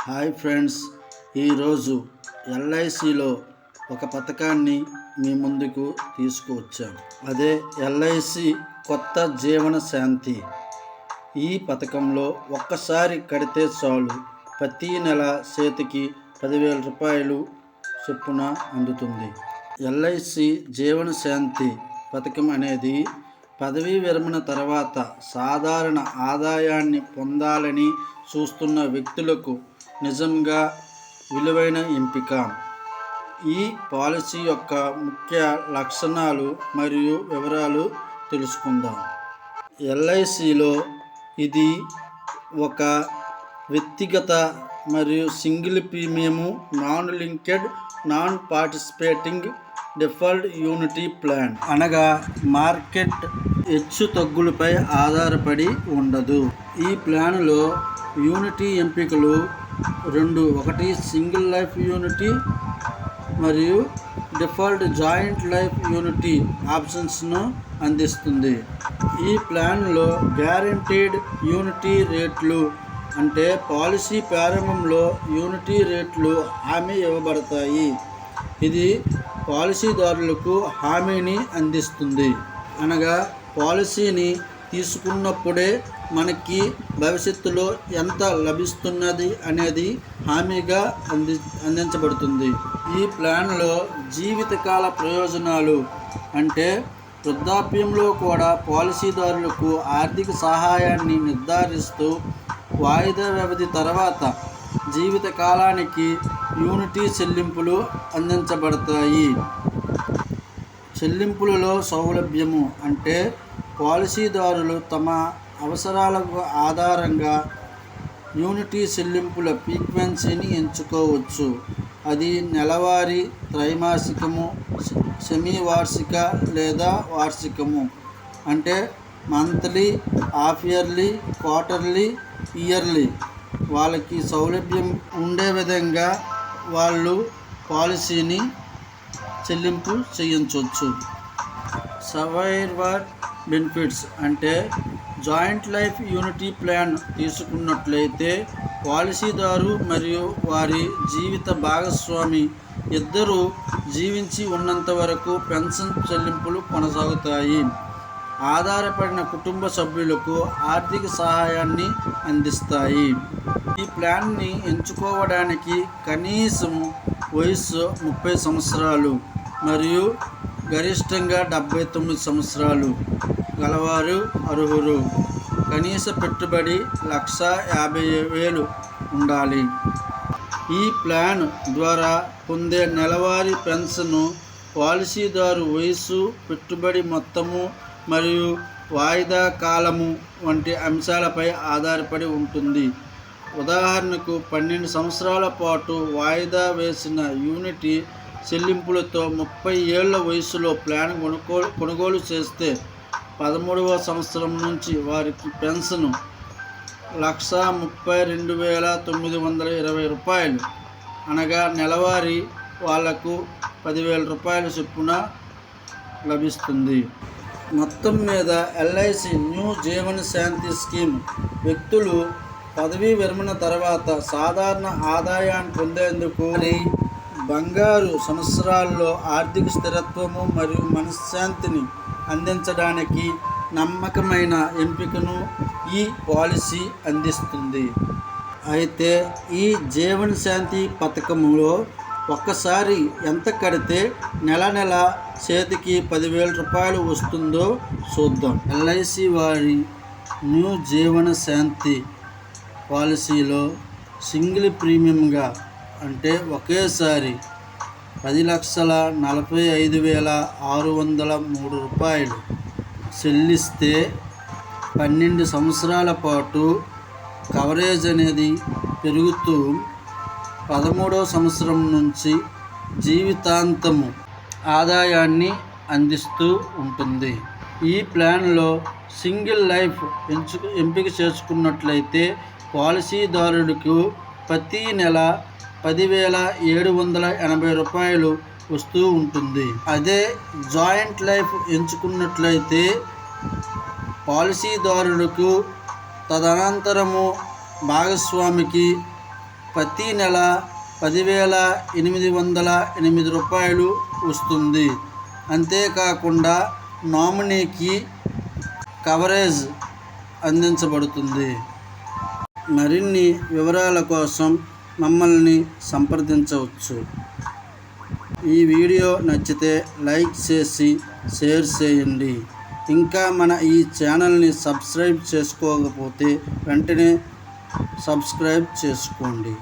Hi friends, ఈరోజు ఎల్ఐసిలో ఒక పథకాన్ని మీ ముందుకు తీసుకువచ్చాం. అదే ఎల్ఐసి కొత్త జీవన శాంతి. ఈ పథకంలో ఒక్కసారి కడితే చాలు, ప్రతి నెల చేతికి 10,000 రూపాయలు చొప్పున అందుతుంది. ఎల్ఐసి జీవన శాంతి పథకం అనేది పదవీ విరమణ తర్వాత సాధారణ ఆదాయాన్ని పొందాలని చూస్తున్న వ్యక్తులకు నిజంగా విలువైన ఎంపిక. ఈ పాలసీ యొక్క ముఖ్య లక్షణాలు మరియు వివరాలు తెలుసుకుందాం. ఎల్ఐసిలో ఇది ఒక వ్యక్తిగత మరియు single premium non linked non participating deferred unity plan, అనగా మార్కెట్ హెచ్చు తగ్గులపై ఆధారపడి ఉండదు. ఈ ప్లాన్లో యూనిటీ ఎంపికలు రెండు: ఒకటి సింగిల్ లైఫ్ యూనిటీ మరియు డిఫాల్ట్ జాయింట్ లైఫ్ యూనిటీ ఆప్షన్స్ను అందిస్తుంది. ఈ ప్లాన్లో గ్యారంటీడ్ యూనిటీ రేట్లు, అంటే పాలసీ ప్రారంభంలో యూనిటీ రేట్లు హామీ ఇవ్వబడతాయి. ఇది పాలసీదారులకు హామీని అందిస్తుంది, అనగా పాలసీని తీసుకున్నప్పుడే మనకి భవిష్యత్తులో ఎంత లభిస్తున్నది అనేది హామీగా అందించబడుతుంది. ఈ ప్లాన్లో జీవితకాల ప్రయోజనాలు, అంటే వృద్ధాప్యంలో కూడా పాలసీదారులకు ఆర్థిక సహాయాన్ని నిర్ధారిస్తూ వాయిదా వ్యవధి తర్వాత జీవిత కాలానికి యూనిటీ చెల్లింపులు అందించబడతాయి. చెల్లింపులలో సౌలభ్యము, అంటే పాలసీదారులు తమ అవసరాలకు ఆధారంగా యూనిటీ చెల్లింపుల ఫ్రీక్వెన్సీని ఎంచుకోవచ్చు. అది నెలవారీ, త్రైమాసికము, సెమీవార్షిక లేదా వార్షికము, అంటే monthly, half yearly, quarterly, yearly. వాళ్ళకి సౌలభ్యం ఉండే విధంగా వాళ్ళు పాలసీని చెల్లింపు చేయించవచ్చు. సర్వైవర్ బెనిఫిట్స్, అంటే జాయింట్ లైఫ్ యూనిటీ ప్లాన్ తీసుకున్నట్లయితే పాలసీదారు మరియు వారి జీవిత భాగస్వామి ఇద్దరూ జీవించి ఉన్నంత వరకు పెన్షన్ చెల్లింపులు కొనసాగుతాయి. ఆధారపడిన కుటుంబ సభ్యులకు ఆర్థిక సహాయాన్ని అందిస్తాయి. ఈ ప్లాన్ని ఎంచుకోవడానికి కనీసం వయస్సు 30 సంవత్సరాలు మరియు గరిష్టంగా 79 సంవత్సరాలు గలవారు అర్హులు. కనీస పెట్టుబడి 1,50,000 ఉండాలి. ఈ ప్లాన్ ద్వారా పొందే నెలవారీ పెన్షన్ పాలసీదారు వయస్సు, పెట్టుబడి మొత్తము మరియు వాయిదా కాలము వంటి అంశాలపై ఆధారపడి ఉంటుంది. ఉదాహరణకు 12 సంవత్సరాల పాటు వాయిదా వేసిన యూనిటీ చెల్లింపులతో 30 ఏళ్ల వయసులో ప్లాన్ కొనుగోలు చేస్తే 13వ సంవత్సరం నుంచి వారికి పెన్షన్ 1,32,920 రూపాయలు, అనగా నెలవారీ వాళ్లకు 10,000 రూపాయల చొప్పున లభిస్తుంది. మొత్తం మీద ఎల్ఐసి న్యూ జీవన శాంతి స్కీమ్ వ్యక్తులు పదవీ విరమణ తర్వాత సాధారణ ఆదాయాన్ని పొందేందుకు బంగారు సంవత్సరాల్లో ఆర్థిక స్థిరత్వము మరియు మనశ్శాంతిని అందించడానికి నమ్మకమైన ఎంపికను ఈ పాలసీ అందిస్తుంది. అయితే ఈ జీవన శాంతి పథకంలో ఒక్కసారి ఎంత కడితే నెల నెల చేతికి 10,000 రూపాయలు వస్తుందో చూద్దాం. ఎల్ఐసి వారి న్యూ జీవన శాంతి పాలసీలో సింగిల్ ప్రీమియంగా, అంటే ఒకేసారి 10,45,603 రూపాయలు చెల్లిస్తే 12 సంవత్సరాల పాటు కవరేజ్ అనేది పెరుగుతూ 13వ సంవత్సరం నుంచి జీవితాంతము ఆదాయాన్ని అందిస్తూ ఉంటుంది. ఈ ప్లాన్లో సింగిల్ లైఫ్ ఎంపిక చేసుకున్నట్లయితే పాలసీదారుడికి ప్రతి నెల 10,780 రూపాయలు వస్తూ ఉంటుంది. అదే జాయింట్ లైఫ్ ఎంచుకున్నట్లయితే పాలసీదారులకు తదనంతరము భాగస్వామికి ప్రతి నెల 10,808 రూపాయలు వస్తుంది. అంతేకాకుండా నామినీకి కవరేజ్ అందించబడుతుంది. మరిన్ని వివరాల కోసం మమ్మల్ని సంప్రదించవచ్చు. ఈ వీడియో నచ్చితే లైక్ చేసి షేర్ చేయండి. ఇంకా మన ఈ ఛానల్ని సబ్స్క్రైబ్ చేసుకోకపోతే వెంటనే సబ్స్క్రైబ్ చేసుకోండి.